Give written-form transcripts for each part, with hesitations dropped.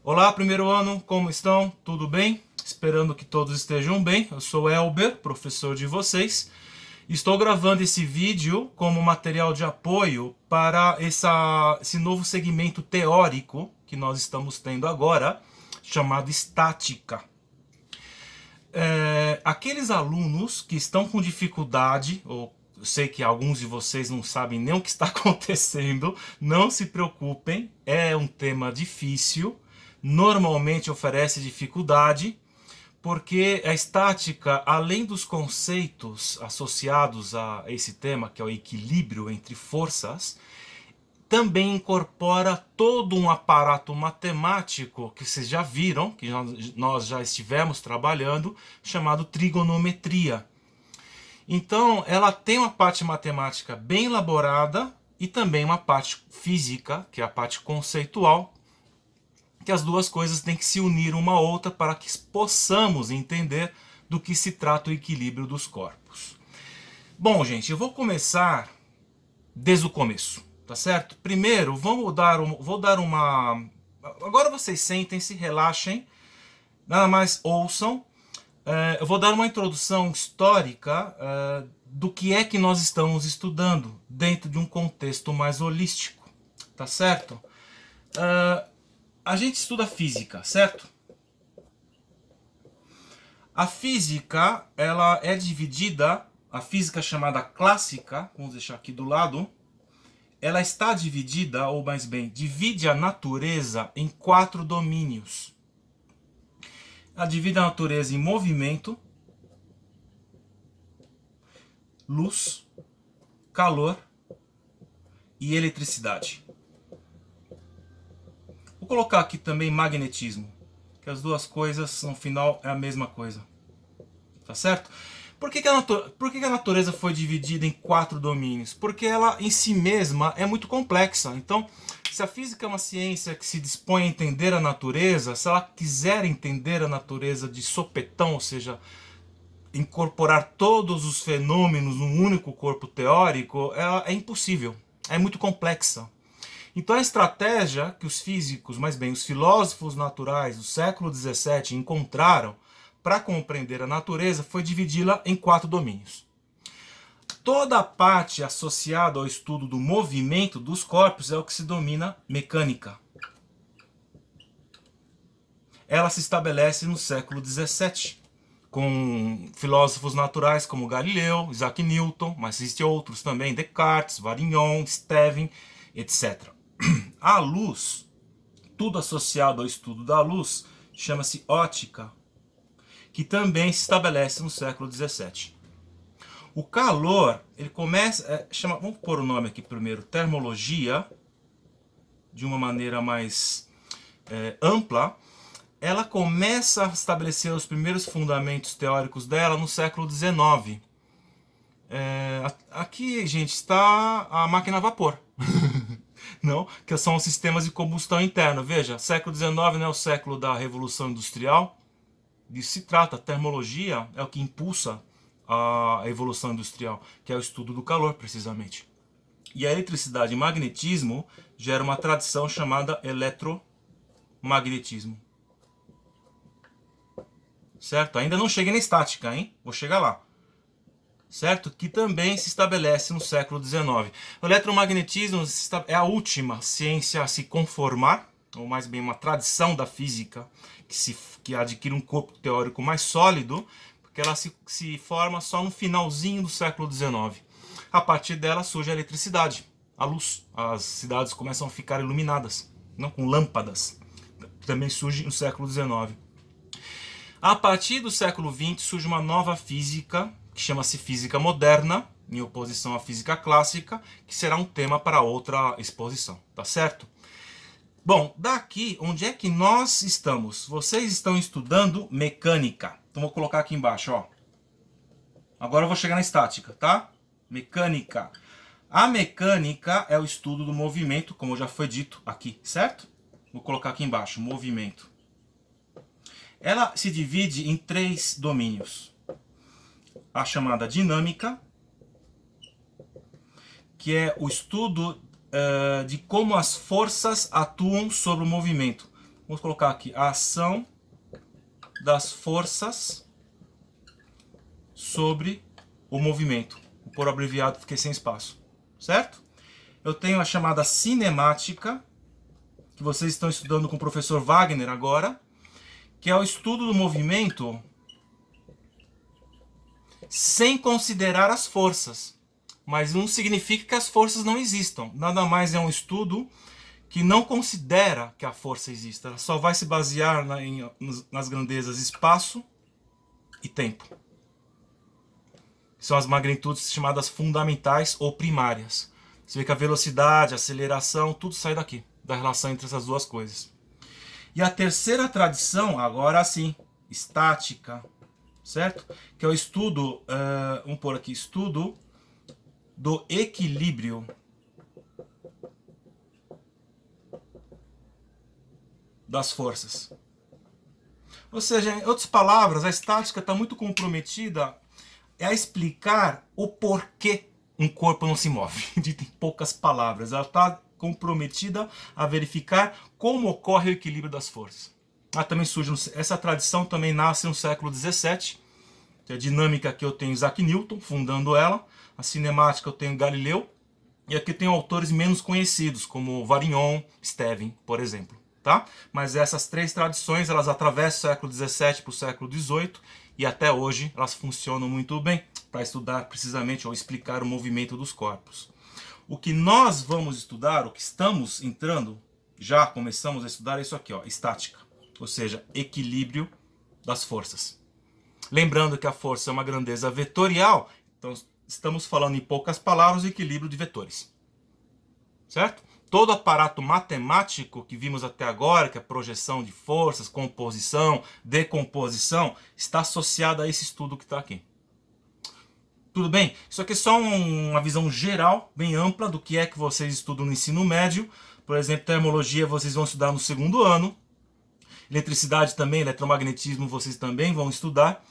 Olá, primeiro ano, como estão? Tudo bem? Esperando que todos estejam bem. Eu sou Elber, professor de vocês. Estou gravando esse vídeo como material de apoio para esse novo segmento teórico que nós estamos tendo agora, chamado estática. Aqueles alunos que estão com dificuldade, ou eu sei que alguns de vocês não sabem nem o que está acontecendo, não se preocupem, é um tema difícil, normalmente oferece dificuldade, porque a estática, além dos conceitos associados a esse tema, que é o equilíbrio entre forças, também incorpora todo um aparato matemático que vocês já viram, que nós já estivemos trabalhando, chamado trigonometria. Então, ela tem uma parte matemática bem elaborada e também uma parte física, que é a parte conceitual, que as duas coisas têm que se unir uma à outra para que possamos entender do que se trata o equilíbrio dos corpos. Bom, gente, eu vou começar desde o começo, tá certo? Primeiro, vou dar uma... Agora vocês sentem-se, relaxem, nada mais ouçam. Eu vou dar uma introdução histórica do que é que nós estamos estudando dentro de um contexto mais holístico, tá certo? A gente estuda física, certo? A física, ela é dividida, a física chamada clássica, vamos deixar aqui do lado, ela está dividida, ou mais bem, divide a natureza em 4 domínios. Ela divide a natureza em movimento, luz, calor e eletricidade. Vou colocar aqui também magnetismo, que as duas coisas, no final, é a mesma coisa. Tá certo? Por que a natureza foi dividida em 4 domínios? Porque ela em si mesma é muito complexa. Então, se a física é uma ciência que se dispõe a entender a natureza, se ela quiser entender a natureza de sopetão, ou seja, incorporar todos os fenômenos num único corpo teórico, ela é impossível. É muito complexa. Então a estratégia que os físicos, mais bem, os filósofos naturais do século XVII encontraram para compreender a natureza foi dividi-la em 4 domínios. Toda a parte associada ao estudo do movimento dos corpos é o que se denomina mecânica. Ela se estabelece no século XVII, com filósofos naturais como Galileu, Isaac Newton, mas existem outros também, Descartes, Varignon, Stevin, etc. A luz, tudo associado ao estudo da luz, chama-se ótica, que também se estabelece no século XVII. O calor, ele começa, vamos pôr o nome aqui primeiro, termologia, de uma maneira mais ampla, ela começa a estabelecer os primeiros fundamentos teóricos dela no século XIX. Aqui, gente, está a máquina a vapor. Não, que são os sistemas de combustão interna. Veja, século XIX não é o século da Revolução Industrial. Disso se trata. A termologia é o que impulsa a evolução industrial, que é o estudo do calor, precisamente. E a eletricidade e magnetismo gera uma tradição chamada eletromagnetismo. Certo? Ainda não cheguei na estática, hein? Vou chegar lá. Certo? Que também se estabelece no século XIX. O eletromagnetismo é a última ciência a se conformar, ou mais bem uma tradição da física que adquire um corpo teórico mais sólido, porque ela se forma só no finalzinho do século XIX. A partir dela surge a eletricidade, a luz. As cidades começam a ficar iluminadas, não com lâmpadas. Também surge no século XIX. A partir do século XX surge uma nova física, que chama-se física moderna, em oposição à física clássica, que será um tema para outra exposição, tá certo? Bom, daqui, onde é que nós estamos? Vocês estão estudando mecânica. Então vou colocar aqui embaixo, ó. Agora eu vou chegar na estática, tá? Mecânica. A mecânica é o estudo do movimento, como já foi dito aqui, certo? Vou colocar aqui embaixo, movimento. Ela se divide em 3 domínios. A chamada dinâmica, que é o estudo de como as forças atuam sobre o movimento. Vamos colocar aqui a ação das forças sobre o movimento. Vou pôr abreviado, fiquei sem espaço. Certo? Eu tenho a chamada cinemática, que vocês estão estudando com o professor Wagner agora, que é o estudo do movimento sem considerar as forças. Mas não significa que as forças não existam. Nada mais é um estudo que não considera que a força exista. Ela só vai se basear nas grandezas espaço e tempo. São as magnitudes chamadas fundamentais ou primárias. Você vê que a velocidade, a aceleração, tudo sai daqui, da relação entre essas duas coisas. E a terceira tradição, agora sim, estática, certo? Que é o estudo, vamos pôr aqui, estudo do equilíbrio das forças. Ou seja, em outras palavras, a estática está muito comprometida a explicar o porquê um corpo não se move, dito em poucas palavras. Ela está comprometida a verificar como ocorre o equilíbrio das forças. Também surge, essa tradição também nasce no século XVII, que é a dinâmica que eu tenho Isaac Newton, fundando ela, a cinemática eu tenho Galileu, e aqui tem autores menos conhecidos, como Varignon, Stevin, por exemplo. Tá? Mas essas três tradições, elas atravessam o século XVII para o século XVIII, e até hoje elas funcionam muito bem para estudar precisamente ou explicar o movimento dos corpos. O que nós vamos estudar, o que estamos entrando, já começamos a estudar é isso aqui, ó, estática, ou seja, equilíbrio das forças. Lembrando que a força é uma grandeza vetorial, então estamos falando em poucas palavras o equilíbrio de vetores. Certo? Todo aparato matemático que vimos até agora, que é projeção de forças, composição, decomposição, está associado a esse estudo que está aqui. Tudo bem? Isso aqui é só uma visão geral, bem ampla, do que é que vocês estudam no ensino médio. Por exemplo, termologia vocês vão estudar no segundo ano. Eletricidade também, eletromagnetismo vocês também vão estudar.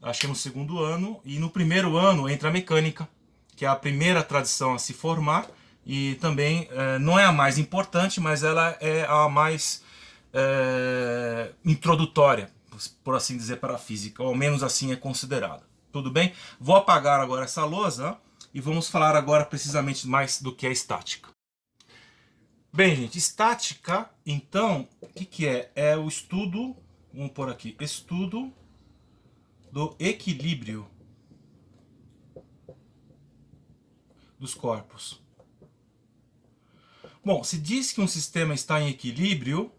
Acho que é no segundo ano. E no primeiro ano entra a mecânica, que é a primeira tradição a se formar. E também não é a mais importante, mas ela é a mais introdutória, por assim dizer, para a física. Ou ao menos assim é considerada. Tudo bem? Vou apagar agora essa lousa e vamos falar agora precisamente mais do que é estática. Bem, gente, estática, então, o que é? É o estudo, vamos pôr aqui, estudo do equilíbrio dos corpos. Bom, se diz que um sistema está em equilíbrio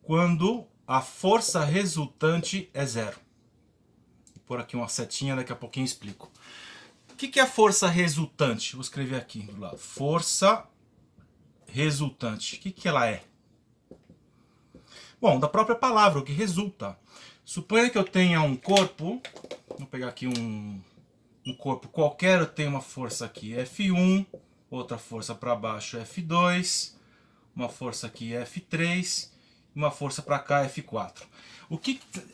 quando a força resultante é zero. Vou pôr aqui uma setinha, daqui a pouquinho eu explico. O que é a força resultante? Vou escrever aqui do lado. Força resultante. O que ela é? Bom, da própria palavra, o que resulta. Suponha que eu tenha um corpo, vou pegar aqui um corpo qualquer, eu tenho uma força aqui F1, outra força para baixo F2, uma força aqui F3, uma força para cá F4.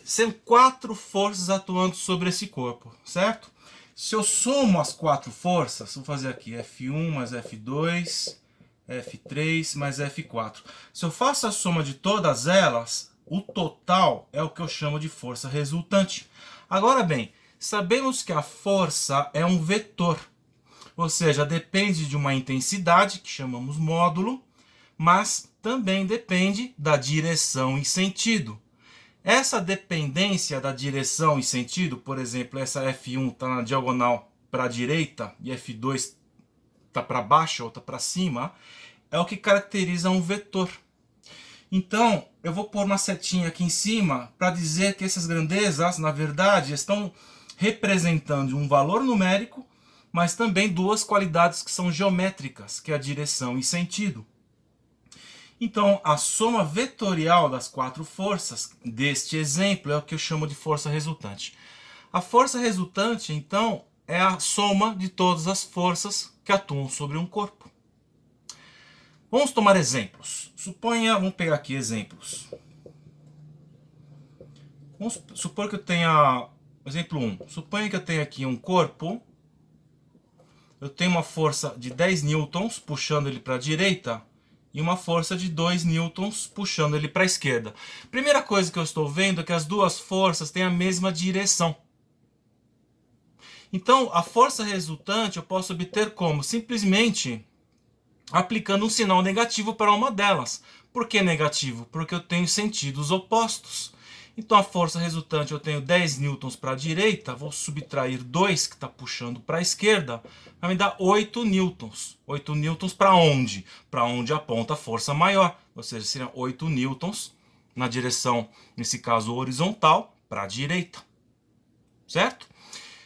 São 4 forças atuando sobre esse corpo, certo? Se eu somo as 4 forças, vou fazer aqui F1 mais F2, F3 mais F4. Se eu faço a soma de todas elas, o total é o que eu chamo de força resultante. Agora bem, sabemos que a força é um vetor, ou seja, depende de uma intensidade, que chamamos módulo, mas também depende da direção e sentido. Essa dependência da direção e sentido, por exemplo, essa F1 está na diagonal para a direita e F2 está para baixo ou está para cima, é o que caracteriza um vetor. Então, eu vou pôr uma setinha aqui em cima para dizer que essas grandezas, na verdade, estão representando um valor numérico, mas também duas qualidades que são geométricas, que é a direção e sentido. Então, a soma vetorial das 4 forças deste exemplo é o que eu chamo de força resultante. A força resultante, então, é a soma de todas as forças que atuam sobre um corpo. Vamos tomar exemplos. Vamos pegar aqui exemplos. Vamos supor que eu tenha, exemplo 1. Suponha que eu tenha aqui um corpo. Eu tenho uma força de 10 newtons puxando ele para a direita e uma força de 2 newtons puxando ele para a esquerda. Primeira coisa que eu estou vendo é que as duas forças têm a mesma direção. Então, a força resultante eu posso obter como? Simplesmente aplicando um sinal negativo para uma delas. Por que negativo? Porque eu tenho sentidos opostos. Então, a força resultante eu tenho 10 newtons para a direita, vou subtrair 2 que está puxando para a esquerda, vai me dar 8 newtons. 8 newtons para onde? Para onde aponta a força maior, ou seja, seriam 8 newtons na direção, nesse caso horizontal, para a direita. Certo?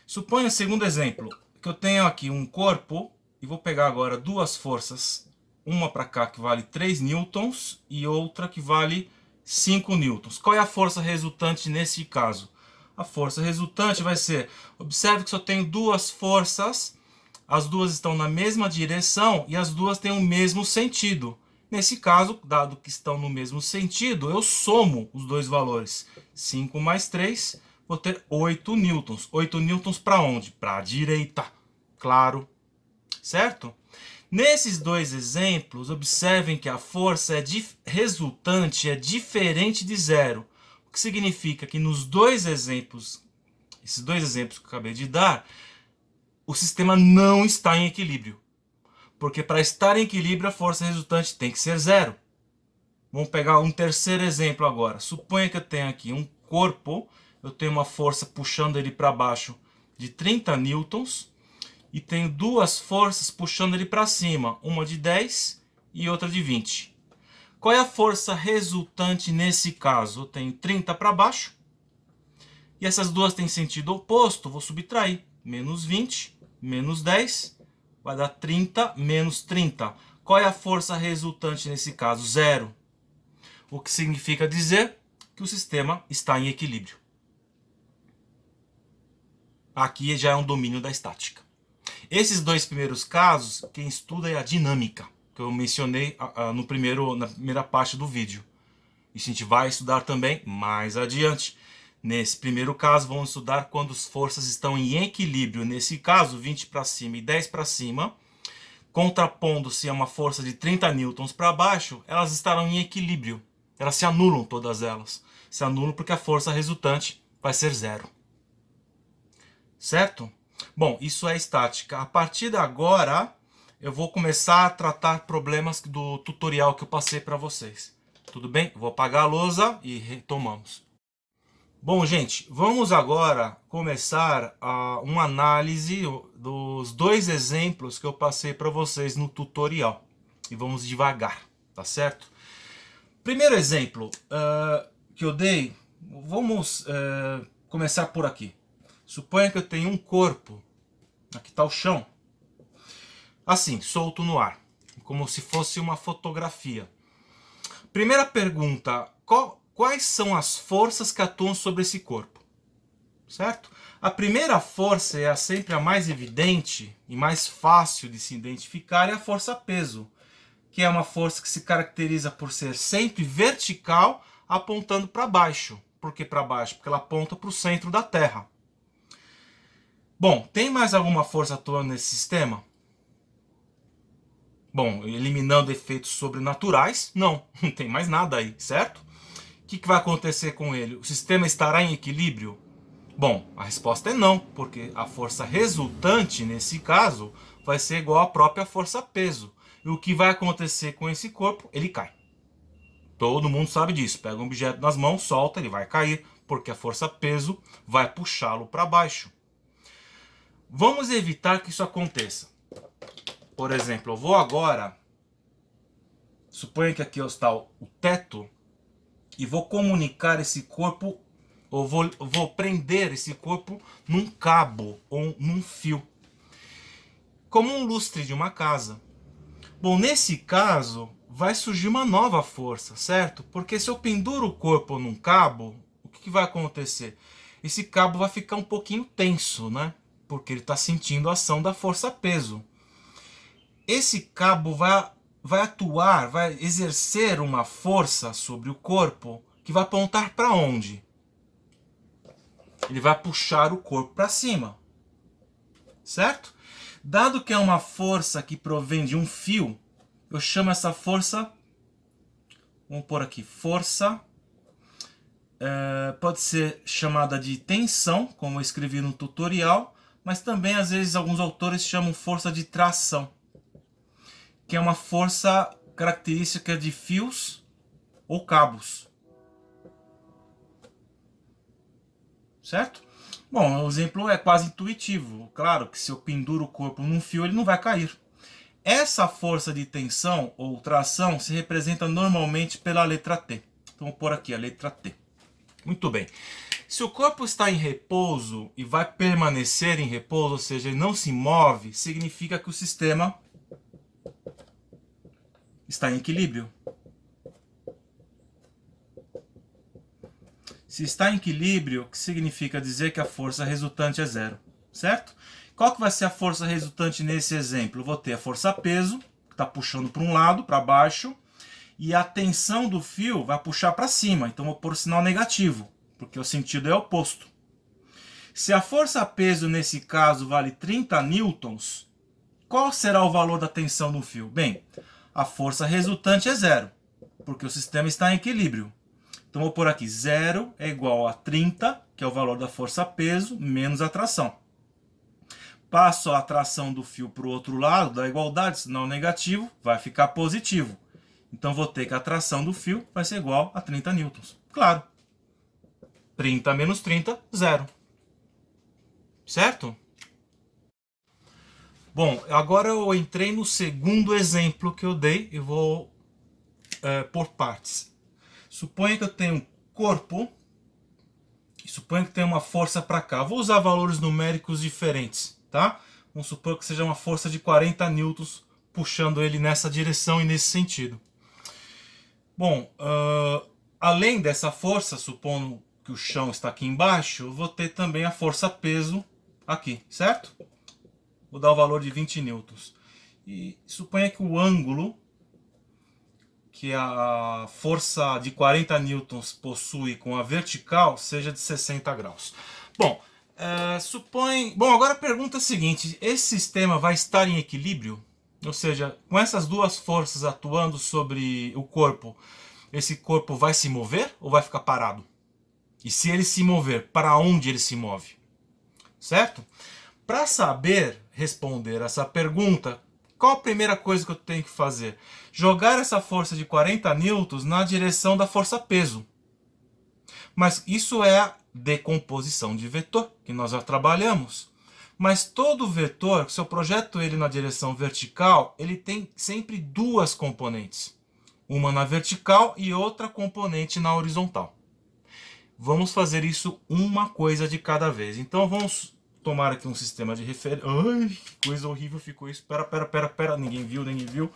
Suponha, segundo exemplo, que eu tenho aqui um corpo e vou pegar agora duas forças, uma para cá que vale 3 newtons e outra que vale 5 newtons. Qual é a força resultante nesse caso? A força resultante vai ser, observe que só tenho duas forças, as duas estão na mesma direção e as duas têm o mesmo sentido. Nesse caso, dado que estão no mesmo sentido, eu somo os dois valores. 5 mais 3, vou ter 8 newtons. 8 newtons para onde? Para a direita, claro. Certo? Nesses dois exemplos, observem que a força resultante é diferente de zero. O que significa que nos dois exemplos, esses dois exemplos que eu acabei de dar, o sistema não está em equilíbrio. Porque para estar em equilíbrio, a força resultante tem que ser zero. Vamos pegar um terceiro exemplo agora. Suponha que eu tenho aqui um corpo, eu tenho uma força puxando ele para baixo de 30 newtons e tenho duas forças puxando ele para cima, uma de 10 e outra de 20. Qual é a força resultante nesse caso? Eu tenho 30 para baixo e essas duas têm sentido oposto, vou subtrair. Menos 20, menos 10, vai dar 30 menos 30. Qual é a força resultante nesse caso? Zero. O que significa dizer que o sistema está em equilíbrio. Aqui já é um domínio da estática. Esses dois primeiros casos, quem estuda é a dinâmica, que eu mencionei na primeira parte do vídeo. Isso a gente vai estudar também mais adiante. Nesse primeiro caso, vamos estudar quando as forças estão em equilíbrio. Nesse caso, 20 para cima e 10 para cima, contrapondo-se a uma força de 30 newtons para baixo, elas estarão em equilíbrio. Elas se anulam, todas elas. Se anulam porque a força resultante vai ser zero. Certo? Bom, isso é estática. A partir de agora, eu vou começar a tratar problemas do tutorial que eu passei para vocês. Tudo bem? Vou apagar a lousa e retomamos. Bom, gente, vamos agora começar uma análise dos dois exemplos que eu passei para vocês no tutorial. E vamos devagar, tá certo? Primeiro exemplo que eu dei, vamos começar por aqui. Suponha que eu tenho um corpo, aqui está o chão, assim, solto no ar, como se fosse uma fotografia. Primeira pergunta, quais são as forças que atuam sobre esse corpo? Certo? A primeira força é sempre a mais evidente e mais fácil de se identificar, é a força-peso, que é uma força que se caracteriza por ser sempre vertical, apontando para baixo. Por que para baixo? Porque ela aponta para o centro da Terra. Bom, tem mais alguma força atuando nesse sistema? Bom, eliminando efeitos sobrenaturais, não tem mais nada aí, certo? O que vai acontecer com ele? O sistema estará em equilíbrio? Bom, a resposta é não, porque a força resultante, nesse caso, vai ser igual à própria força-peso. E o que vai acontecer com esse corpo? Ele cai. Todo mundo sabe disso. Pega um objeto nas mãos, solta, ele vai cair, porque a força-peso vai puxá-lo para baixo. Vamos evitar que isso aconteça. Por exemplo, eu vou agora, suponha que aqui está o teto, e vou comunicar esse corpo, ou vou prender esse corpo num cabo ou num fio, como um lustre de uma casa. Bom, nesse caso, vai surgir uma nova força, certo? Porque se eu penduro o corpo num cabo, o que vai acontecer? Esse cabo vai ficar um pouquinho tenso, né? Porque ele está sentindo a ação da força-peso. Esse cabo vai atuar, vai exercer uma força sobre o corpo que vai apontar para onde? Ele vai puxar o corpo para cima, certo? Dado que é uma força que provém de um fio, eu chamo essa força Vamos pôr aqui, força, pode ser chamada de tensão, como eu escrevi no tutorial, mas também às vezes alguns autores chamam força de tração, que é uma força característica de fios ou cabos. Certo? Bom, o exemplo é quase intuitivo. Claro que se eu penduro o corpo num fio, ele não vai cair. Essa força de tensão ou tração se representa normalmente pela letra T. Então, vou pôr aqui a letra T. Muito bem. Se o corpo está em repouso e vai permanecer em repouso, ou seja, ele não se move, significa que o sistema está em equilíbrio. Se está em equilíbrio, o que significa dizer que a força resultante é zero, certo? Qual que vai ser a força resultante nesse exemplo? Eu vou ter a força-peso, que está puxando para um lado, para baixo, e a tensão do fio vai puxar para cima, então vou pôr o sinal negativo, porque o sentido é oposto. Se a força-peso nesse caso vale 30 newtons, qual será o valor da tensão do fio? Bem, a força resultante é zero, porque o sistema está em equilíbrio. Então vou pôr aqui, 0 é igual a 30, que é o valor da força-peso, menos a tração. Passo a tração do fio para o outro lado da igualdade, sinal negativo, vai ficar positivo. Então vou ter que a tração do fio vai ser igual a 30 newtons. Claro. 30 menos 30, 0. Certo? Bom, agora eu entrei no segundo exemplo que eu dei e vou por partes. Suponha que eu tenho um corpo e suponha que tem uma força para cá. Vou usar valores numéricos diferentes, tá? Vamos supor que seja uma força de 40 newtons puxando ele nessa direção e nesse sentido. Bom, além dessa força, supondo que o chão está aqui embaixo, eu vou ter também a força-peso aqui, certo? Vou dar o valor de 20 newtons. E suponha que o ângulo que a força de 40 newtons possui com a vertical seja de 60 graus. Bom, Bom, agora a pergunta é a seguinte, esse sistema vai estar em equilíbrio? Ou seja, com essas duas forças atuando sobre o corpo, esse corpo vai se mover ou vai ficar parado? E se ele se mover, para onde ele se move? Certo? Para saber responder essa pergunta, qual a primeira coisa que eu tenho que fazer? Jogar essa força de 40 newtons na direção da força-peso. Mas isso é a decomposição de vetor, que nós já trabalhamos. Mas todo vetor, se eu projeto ele na direção vertical, ele tem sempre duas componentes. Uma na vertical e outra componente na horizontal. Vamos fazer isso uma coisa de cada vez. Então vamos tomar aqui um sistema de referência. Ai, que coisa horrível ficou isso. Pera. Ninguém viu.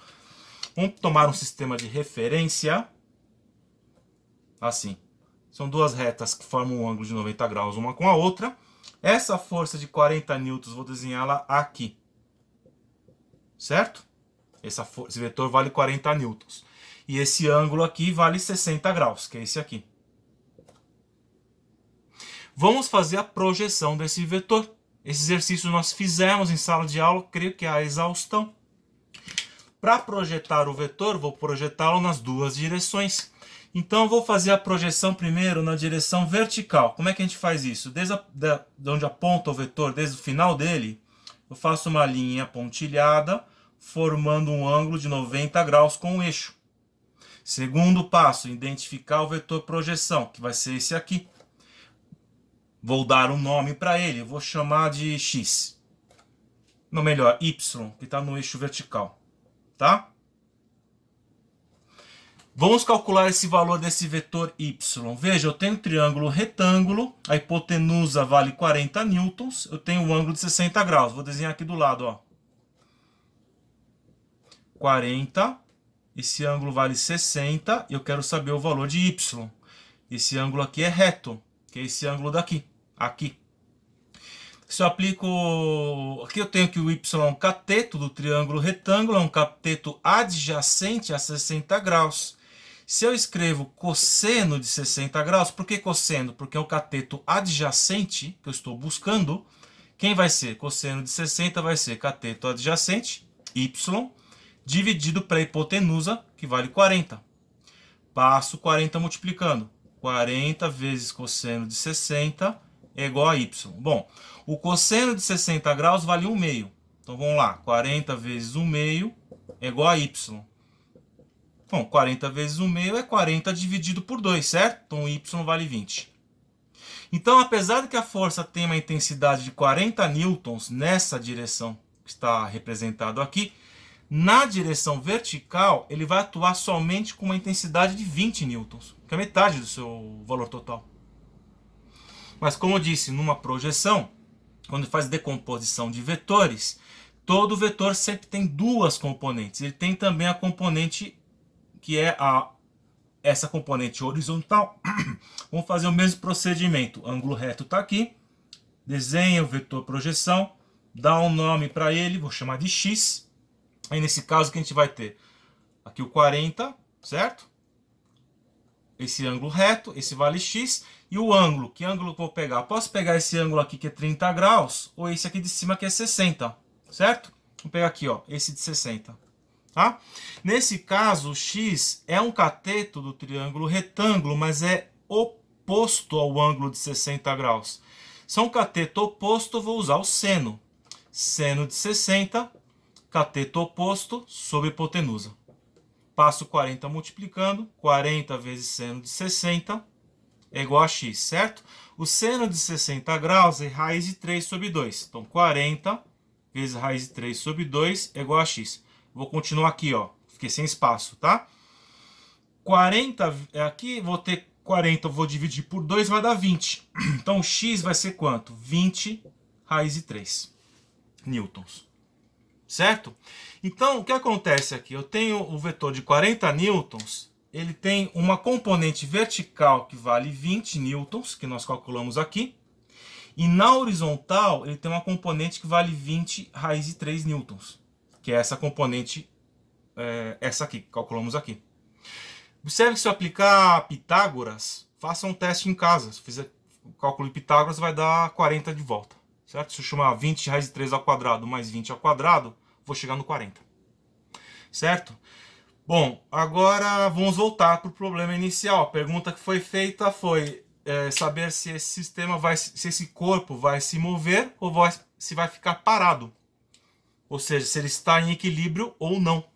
Vamos tomar um sistema de referência. Assim. São duas retas que formam um ângulo de 90 graus uma com a outra. Essa força de 40 newtons, vou desenhá-la aqui. Certo? Esse vetor vale 40 newtons. E esse ângulo aqui vale 60 graus, que é esse aqui. Vamos fazer a projeção desse vetor. Esse exercício nós fizemos em sala de aula, creio que é a exaustão. Para projetar o vetor, vou projetá-lo nas duas direções. Então, eu vou fazer a projeção primeiro na direção vertical. Como é que a gente faz isso? Desde onde aponta o vetor, desde o final dele, eu faço uma linha pontilhada, formando um ângulo de 90 graus com o eixo. Segundo passo, identificar o vetor projeção, que vai ser esse aqui. Vou dar um nome para ele, vou chamar de X. Não, melhor, Y, que está no eixo vertical. Tá? Vamos calcular esse valor desse vetor Y. Veja, eu tenho um triângulo retângulo, a hipotenusa vale 40 newtons, eu tenho um ângulo de 60 graus. Vou desenhar aqui do lado, ó. 40, esse ângulo vale 60, e eu quero saber o valor de Y. Esse ângulo aqui é reto, que é esse ângulo daqui. Aqui. Se eu aplico... Aqui eu tenho que o y é um cateto do triângulo retângulo, é um cateto adjacente a 60 graus. Se eu escrevo cosseno de 60 graus, por que cosseno? Porque é o cateto adjacente que eu estou buscando. Quem vai ser? Cosseno de 60 vai ser cateto adjacente, y, dividido pela hipotenusa, que vale 40. Passo 40 multiplicando. 40 vezes cosseno de 60 é igual a y. Bom, o cosseno de 60 graus vale 1/2. Então vamos lá, 40 vezes 1/2 é igual a y. Bom, 40 vezes 1/2 é 40 dividido por 2, certo? Então y vale 20. Então, apesar de que a força tem uma intensidade de 40 newtons nessa direção que está representado aqui, na direção vertical ele vai atuar somente com uma intensidade de 20 newtons, que é metade do seu valor total. Mas como eu disse, numa projeção, quando faz decomposição de vetores, todo vetor sempre tem duas componentes. Ele tem também a componente que é essa componente horizontal. Vamos fazer o mesmo procedimento. O ângulo reto está aqui. Desenha o vetor projeção. Dá um nome para ele. Vou chamar de x. Aí nesse caso que a gente vai ter aqui o 40, certo? Esse ângulo reto, esse vale x. E o ângulo, que ângulo eu vou pegar? Posso pegar esse ângulo aqui que é 30 graus, ou esse aqui de cima que é 60, certo? Vou pegar aqui, ó, esse de 60. Tá? Nesse caso, o x é um cateto do triângulo retângulo, mas é oposto ao ângulo de 60 graus. Se é um cateto oposto, eu vou usar o seno. Seno de 60, cateto oposto sobre hipotenusa. Passo 40 multiplicando, 40 vezes seno de 60 é igual a x, certo? O seno de 60 graus é raiz de 3 sobre 2. Então, 40 vezes raiz de 3 sobre 2 é igual a x. Vou continuar aqui, ó. Fiquei sem espaço, tá? 40, aqui vou ter 40, eu vou dividir por 2, vai dar 20. Então, o x vai ser quanto? 20 raiz de 3 newtons. Certo? Então, o que acontece aqui? Eu tenho o vetor de 40 newtons, ele tem uma componente vertical que vale 20 newtons, que nós calculamos aqui, e na horizontal ele tem uma componente que vale 20 raiz de 3 newtons, que é essa componente, essa aqui, que calculamos aqui. Observe que se eu aplicar Pitágoras, faça um teste em casa. Se fizer o cálculo de Pitágoras, vai dar 40 de volta. Certo? Se eu chamar 20 raiz de 3 ao quadrado mais 20 ao quadrado, vou chegar no 40. Certo? Bom, agora vamos voltar para o problema inicial. A pergunta que foi feita foi saber se esse sistema se esse corpo vai se mover ou se vai ficar parado. Ou seja, se ele está em equilíbrio ou não.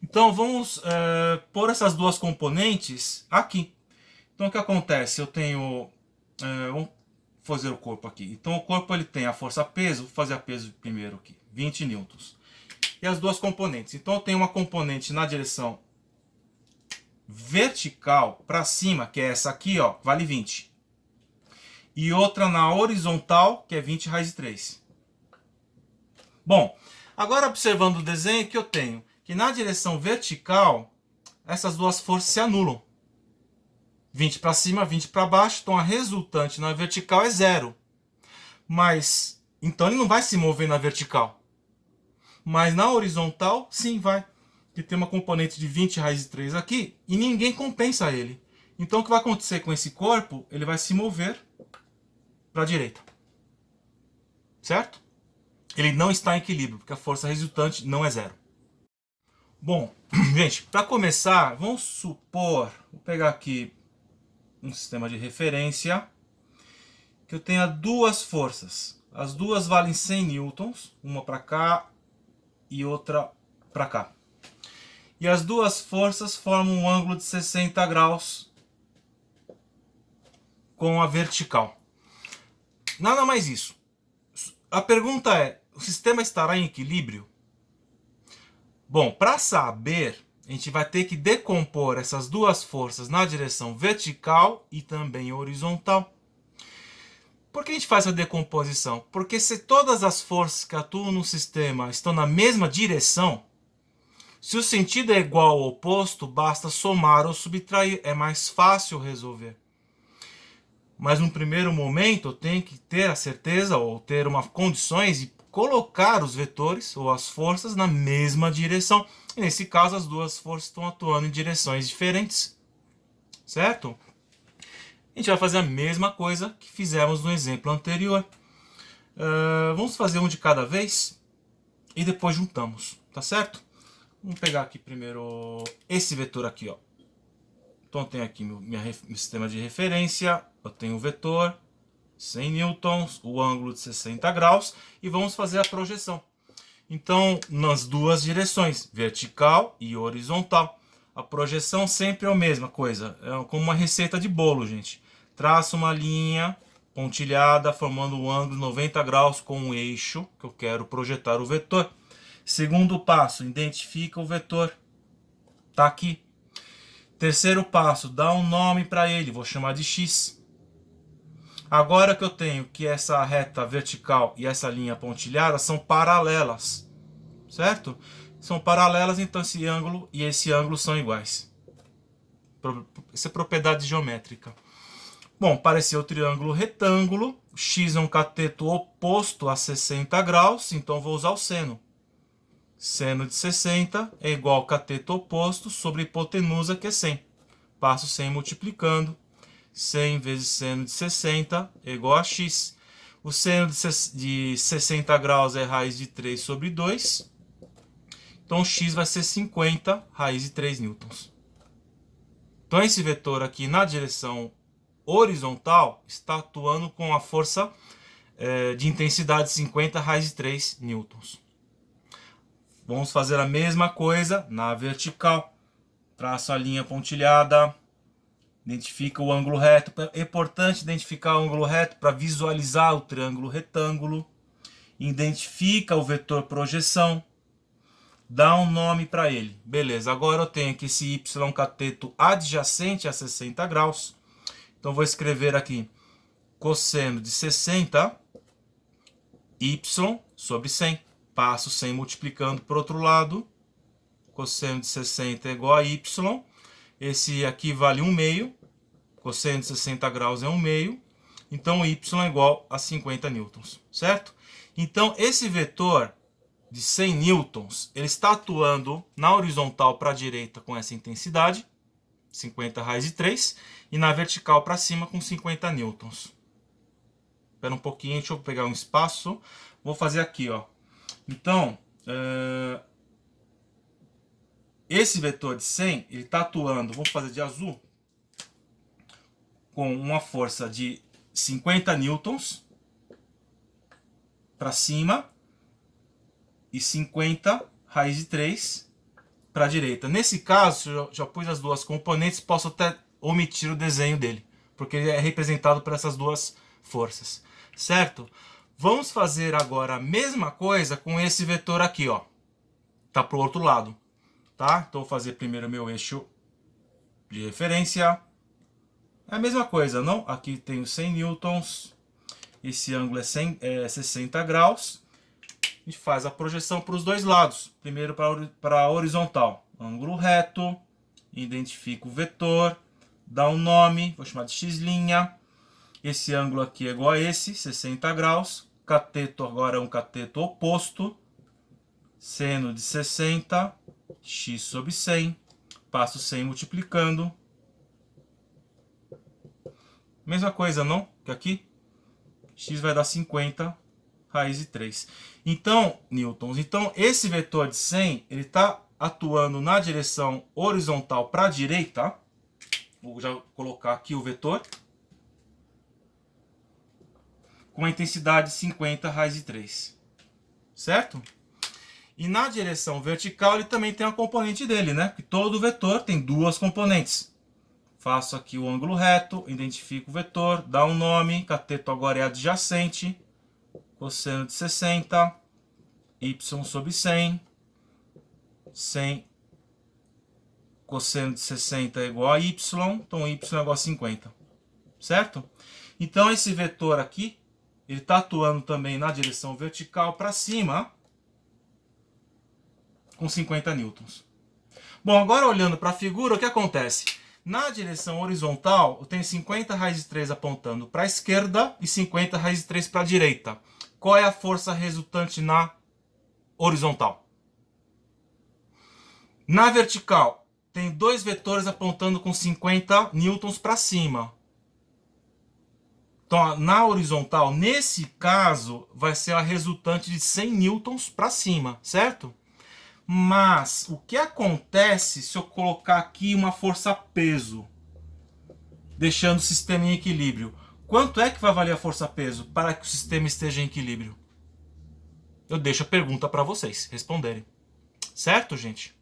Então vamos pôr essas duas componentes aqui. Então o que acontece? Eu tenho... vamos fazer o corpo aqui. Então o corpo ele tem a força-peso, vou fazer a peso primeiro aqui, 20 newtons. E as duas componentes. Então eu tenho uma componente na direção vertical para cima, que é essa aqui, ó, vale 20. E outra na horizontal, que é 20 raiz de 3. Bom, agora observando o desenho que eu tenho, que na direção vertical, essas duas forças se anulam. 20 para cima, 20 para baixo, então a resultante na vertical é 0. Mas, então ele não vai se mover na vertical. Mas na horizontal, sim, vai. Que tem uma componente de 20 raiz de 3 aqui, e ninguém compensa ele. Então o que vai acontecer com esse corpo? Ele vai se mover para a direita. Certo? Ele não está em equilíbrio, porque a força resultante não é 0. Bom, gente, para começar, vamos supor, vou pegar aqui um sistema de referência, que eu tenha duas forças. As duas valem 100 newtons, uma para cá e outra para cá. E as duas forças formam um ângulo de 60 graus com a vertical. Nada mais isso. A pergunta é, o sistema estará em equilíbrio? Bom, para saber, a gente vai ter que decompor essas duas forças na direção vertical e também horizontal. Por que a gente faz a decomposição? Porque se todas as forças que atuam no sistema estão na mesma direção, se o sentido é igual ou oposto, basta somar ou subtrair. É mais fácil resolver. Mas num primeiro momento eu tenho que ter a certeza ou ter uma condições de colocar os vetores ou as forças na mesma direção. E nesse caso as duas forças estão atuando em direções diferentes. Certo? A gente vai fazer a mesma coisa que fizemos no exemplo anterior. Vamos fazer um de cada vez e depois juntamos. Tá certo? Vamos pegar aqui primeiro esse vetor aqui, ó. Então eu tenho aqui meu sistema de referência, eu tenho o vetor, 100 newtons, o ângulo de 60 graus, e vamos fazer a projeção. Então, nas duas direções, vertical e horizontal. A projeção sempre é a mesma coisa, é como uma receita de bolo, gente. Traça uma linha pontilhada, formando um ângulo de 90 graus com o eixo que eu quero projetar o vetor. Segundo passo, identifica o vetor. Está aqui. Terceiro passo, dá um nome para ele, vou chamar de X. Agora que eu tenho que essa reta vertical e essa linha pontilhada são paralelas, certo? São paralelas, então esse ângulo e esse ângulo são iguais. Isso é propriedade geométrica. Bom, apareceu o triângulo retângulo, X é um cateto oposto a 60 graus, então vou usar o seno. Seno de 60 é igual ao cateto oposto sobre hipotenusa, que é 100. Passo 100 multiplicando. 100 vezes seno de 60 é igual a x. O seno de 60 graus é raiz de 3 sobre 2. Então x vai ser 50 raiz de 3 newtons. Então esse vetor aqui na direção horizontal está atuando com a força de intensidade 50 raiz de 3 newtons. Vamos fazer a mesma coisa na vertical. Traço a linha pontilhada. Identifica o ângulo reto. É importante identificar o ângulo reto para visualizar o triângulo retângulo. Identifica o vetor projeção. Dá um nome para ele. Beleza, agora eu tenho que esse y é um cateto adjacente a 60 graus. Então vou escrever aqui cosseno de 60 y sobre 100. Passo 100 multiplicando para o outro lado. Cosseno de 60 é igual a y. Esse aqui vale 1/2. Cosseno de 60 graus é 1/2. Então, y é igual a 50 newtons, certo? Então, esse vetor de 100 newtons, ele está atuando na horizontal para a direita com essa intensidade, 50 raiz de 3, e na vertical para cima com 50 newtons. Espera um pouquinho, deixa eu pegar um espaço. Vou fazer aqui, ó. Então, esse vetor de 100, ele está atuando, vamos fazer de azul, com uma força de 50 newtons para cima e 50 raiz de 3 para a direita. Nesse caso, eu já pus as duas componentes, posso até omitir o desenho dele, porque ele é representado por essas duas forças, certo? Vamos fazer agora a mesma coisa com esse vetor aqui, ó. Tá para o outro lado, tá? Então vou fazer primeiro meu eixo de referência. É a mesma coisa, não? Aqui tenho 100 newtons. Esse ângulo é 60 graus. A gente faz a projeção para os dois lados. Primeiro para a horizontal. Ângulo reto. Identifico o vetor. Dá um nome. Vou chamar de x'. Esse ângulo aqui é igual a esse, 60 graus. Cateto agora é um cateto oposto. Seno de 60, x sobre 100. Passo 100 multiplicando. Mesma coisa, não? Que aqui, x vai dar 50 raiz de 3. Então, newtons. Então, esse vetor de 100, ele está atuando na direção horizontal para a direita. Vou já colocar aqui o vetor. Com a intensidade 50 raiz de 3. Certo? E na direção vertical ele também tem a componente dele, né? Porque todo vetor tem duas componentes. Faço aqui o ângulo reto, identifico o vetor, dá um nome, cateto agora é adjacente, cosseno de 60, y sobre 100, 100, cosseno de 60 é igual a y, então y é igual a 50, certo? Então esse vetor aqui, ele está atuando também na direção vertical para cima, com 50 newtons. Bom, agora olhando para a figura, o que acontece? Na direção horizontal, eu tenho 50 raiz de 3 apontando para a esquerda e 50 raiz de 3 para a direita. Qual é a força resultante na horizontal? Na vertical, tem dois vetores apontando com 50 newtons para cima. Então, na horizontal, nesse caso, vai ser a resultante de 100 newtons para cima, certo? Mas o que acontece se eu colocar aqui uma força peso? deixando o sistema em equilíbrio. Quanto é que vai valer a força-peso para que o sistema esteja em equilíbrio? Eu deixo a pergunta para vocês responderem. Certo, gente?